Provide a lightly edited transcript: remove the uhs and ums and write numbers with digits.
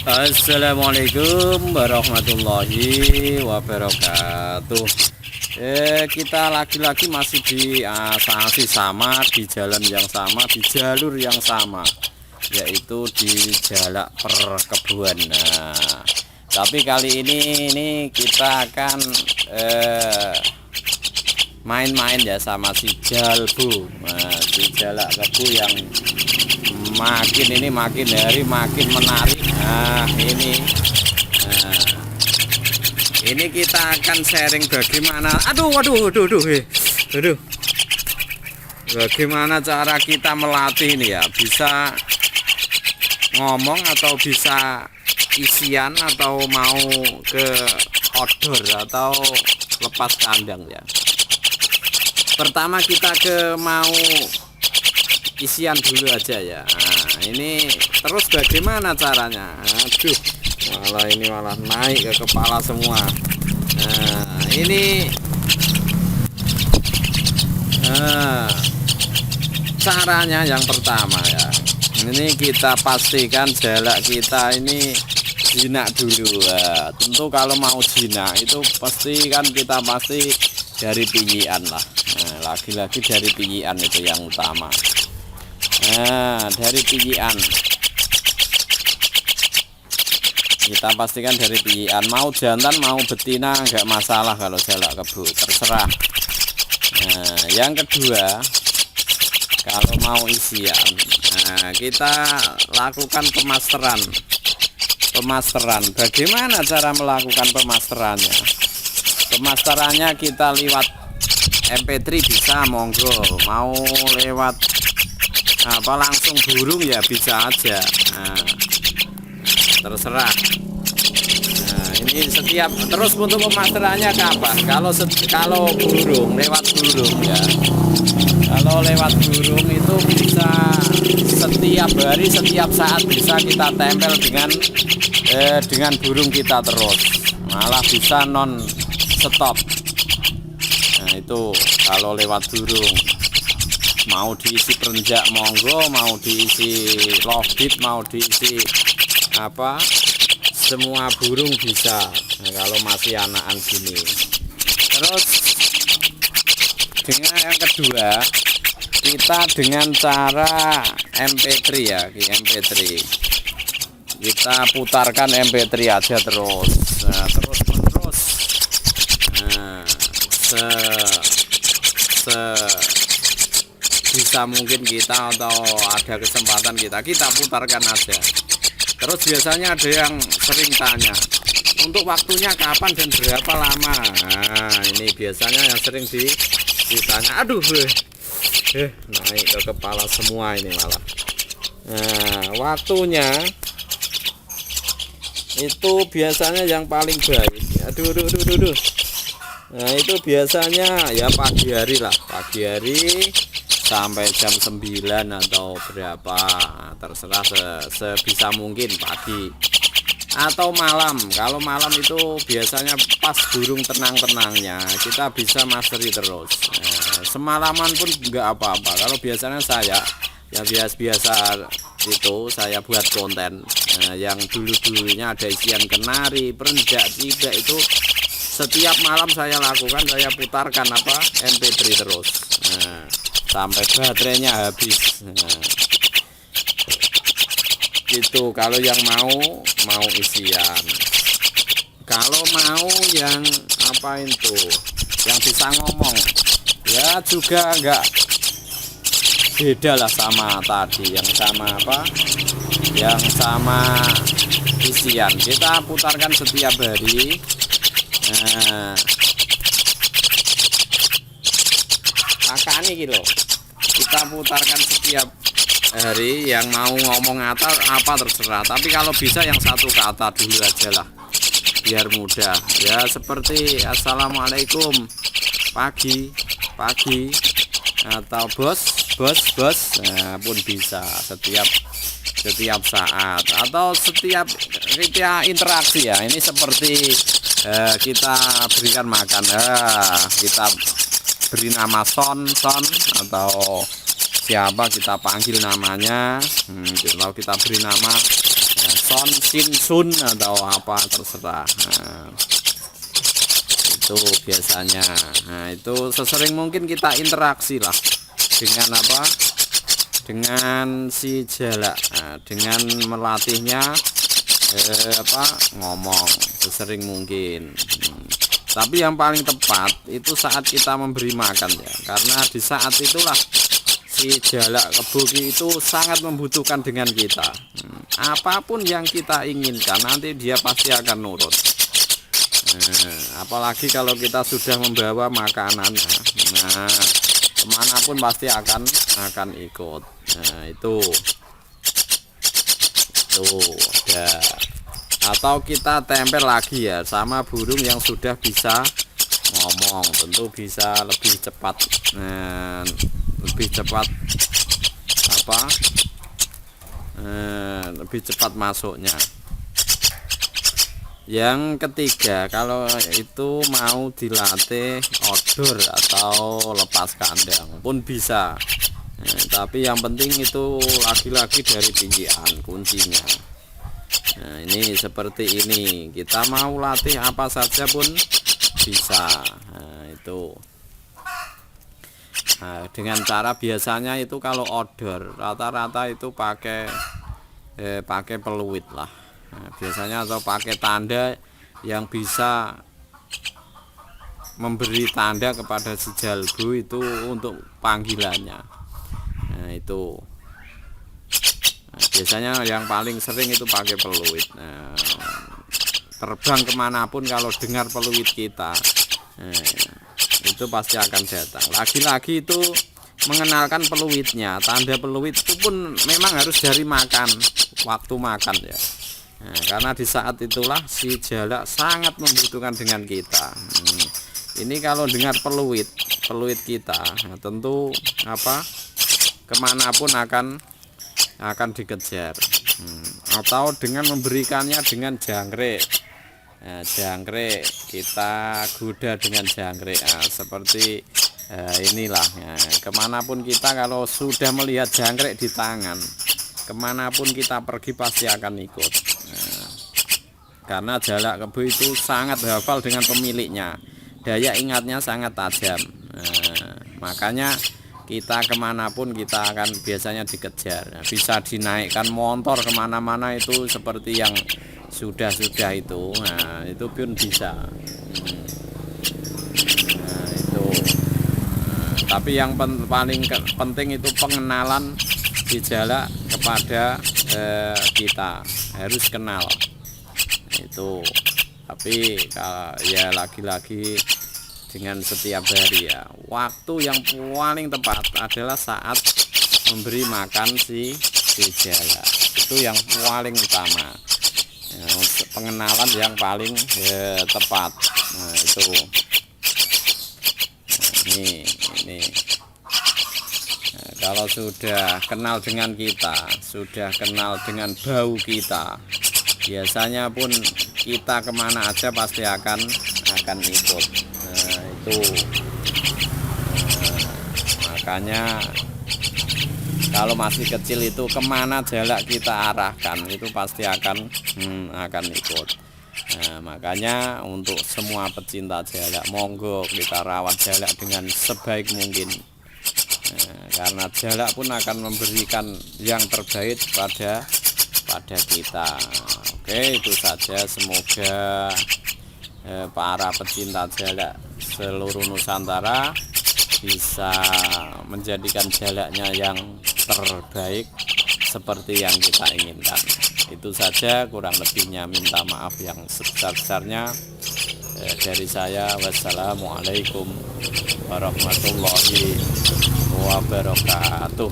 Assalamualaikum warahmatullahi wabarakatuh. Kita lagi-lagi masih di sanksi sama, di jalan yang sama, di jalur yang sama, yaitu di Jalak Perkebuan. Nah, tapi kali ini kita akan main-main ya sama si Jalbu. Nah, si Jalak Kebu yang makin hari makin menarik. Nah, ini kita akan sharing bagaimana bagaimana cara kita melatih ini ya, bisa ngomong atau bisa isian atau mau ke outdoor atau lepas kandang ya. Pertama kita mau isian dulu aja ya. Nah, ini terus bagaimana caranya? Aduh, malah naik ke kepala semua. Nah, ini caranya yang pertama ya. Ini kita pastikan jalak kita ini jinak dulu. Nah, tentu kalau mau jinak itu kita pasti dari pijian lah. Nah, lagi-lagi dari pijian itu yang utama. Nah, dari pijian kita pastikan dari pijian, mau jantan mau betina nggak masalah kalau Jalak Kebu, terserah. Nah, yang kedua kalau mau isian, nah kita lakukan pemasteran. Bagaimana cara melakukan pemasterannya? Pemasterannya kita lewat MP3 bisa, monggo. Mau lewat langsung burung ya bisa aja. Nah, terserah. Nah, ini setiap terus untuk pemasterannya kapan? Kalau burung lewat burung ya. Kalau lewat burung itu bisa setiap hari, setiap saat bisa kita tempel dengan burung kita terus. Malah bisa non stop. Nah, itu kalau lewat burung. Mau diisi perenjak monggo, mau diisi lobit, mau diisi semua burung bisa. Nah, kalau masih anakan gini. Terus dengan yang kedua kita dengan cara MP3 ya, MP3 kita putarkan MP3 aja terus. Nah, terus menerus. Nah, bisa mungkin kita atau ada kesempatan kita putarkan aja. Terus biasanya ada yang sering tanya untuk waktunya kapan dan berapa lama. Nah, ini biasanya yang sering ditanya. Aduh, naik ke kepala semua ini malah. Nah, waktunya itu biasanya yang paling baik. Aduh. Nah, itu biasanya ya pagi hari lah, pagi hari sampai jam 9 atau berapa, terserah sebisa mungkin pagi atau malam. Kalau malam itu biasanya pas burung tenang-tenangnya kita bisa masteri terus. Nah, semalaman pun enggak apa-apa. Kalau biasanya saya ya biasa itu saya buat konten yang dulunya ada isian kenari, perenjak, cidak itu setiap malam saya lakukan, saya putarkan MP3 terus. Nah, sampai baterainya habis. Nah, itu kalau yang mau isian. Kalau mau yang yang bisa ngomong ya juga enggak beda lah sama tadi, yang sama isian kita putarkan setiap hari. Nah, ini kita putarkan setiap hari. Yang mau ngomong apa terserah, tapi kalau bisa yang satu kata dulu aja lah biar mudah ya, seperti assalamualaikum pagi atau bos. Nah, pun bisa setiap saat atau setiap kita interaksi ya. Ini seperti kita berikan makan, kita beri nama son atau siapa kita panggil namanya. Kalau kita beri nama son, sin, sun atau apa terserah. Nah, itu biasanya. Nah, itu sesering mungkin kita interaksi lah dengan apa? Dengan si jalak. Nah, dengan melatihnya ngomong sesering mungkin. Tapi yang paling tepat itu saat kita memberi makan ya, karena di saat itulah si jalak kebo itu sangat membutuhkan dengan kita. Apapun yang kita inginkan nanti dia pasti akan nurut. Apalagi kalau kita sudah membawa makanan, nah kemanapun pasti akan ikut. Nah itu ada. Atau kita tempel lagi ya sama burung yang sudah bisa ngomong, tentu bisa lebih cepat, lebih cepat masuknya. Yang ketiga, kalau itu mau dilatih outdoor atau lepas kandang pun bisa, tapi yang penting itu lagi-lagi dari pijian kuncinya. Nah ini seperti ini, kita mau latih apa saja pun bisa. Nah itu dengan cara biasanya itu kalau outdoor rata-rata itu pakai peluit lah. Nah, biasanya atau pakai tanda yang bisa memberi tanda kepada si jalbu itu untuk panggilannya. Nah itu biasanya yang paling sering itu pakai peluit. Nah, terbang kemanapun kalau dengar peluit kita, itu pasti akan datang. Lagi-lagi itu mengenalkan peluitnya, tanda peluit itu pun memang harus dari makan, waktu makan ya. Nah, karena di saat itulah si jalak sangat membutuhkan dengan kita. Ini kalau dengar peluit kita, nah, tentu kemanapun akan dikejar. Atau dengan memberikannya dengan jangkrik. Nah, jangkrik kita goda dengan jangkrik. Nah, seperti inilah. Nah, kemanapun kita kalau sudah melihat jangkrik di tangan, kemanapun kita pergi pasti akan ikut. Nah, karena jalak kebo itu sangat hafal dengan pemiliknya, daya ingatnya sangat tajam. Nah, makanya kita kemanapun kita akan biasanya dikejar. Nah, bisa dinaikkan motor kemana-mana itu seperti yang sudah itu. Nah itu pun bisa. Nah itu. Tapi yang paling penting itu pengenalan si jalak kepada kita, harus kenal itu. Tapi ya lagi-lagi dengan setiap hari ya, waktu yang paling tepat adalah saat memberi makan si jalak. Itu yang paling utama ya, pengenalan yang paling tepat. Nah itu ini nah, kalau sudah kenal dengan kita, sudah kenal dengan bau kita, biasanya pun kita kemana aja pasti akan ikut. Itu makanya kalau masih kecil itu kemana jalak kita arahkan itu pasti akan ikut. Nah, makanya untuk semua pecinta jalak, monggo kita rawat jalak dengan sebaik mungkin. Nah, karena jalak pun akan memberikan yang terbaik pada kita. Oke, itu saja. Semoga para pecinta jalak seluruh Nusantara bisa menjadikan jalaknya yang terbaik seperti yang kita inginkan. Itu saja, kurang lebihnya minta maaf yang sebesar-besarnya dari saya. Wassalamualaikum warahmatullahi wabarakatuh.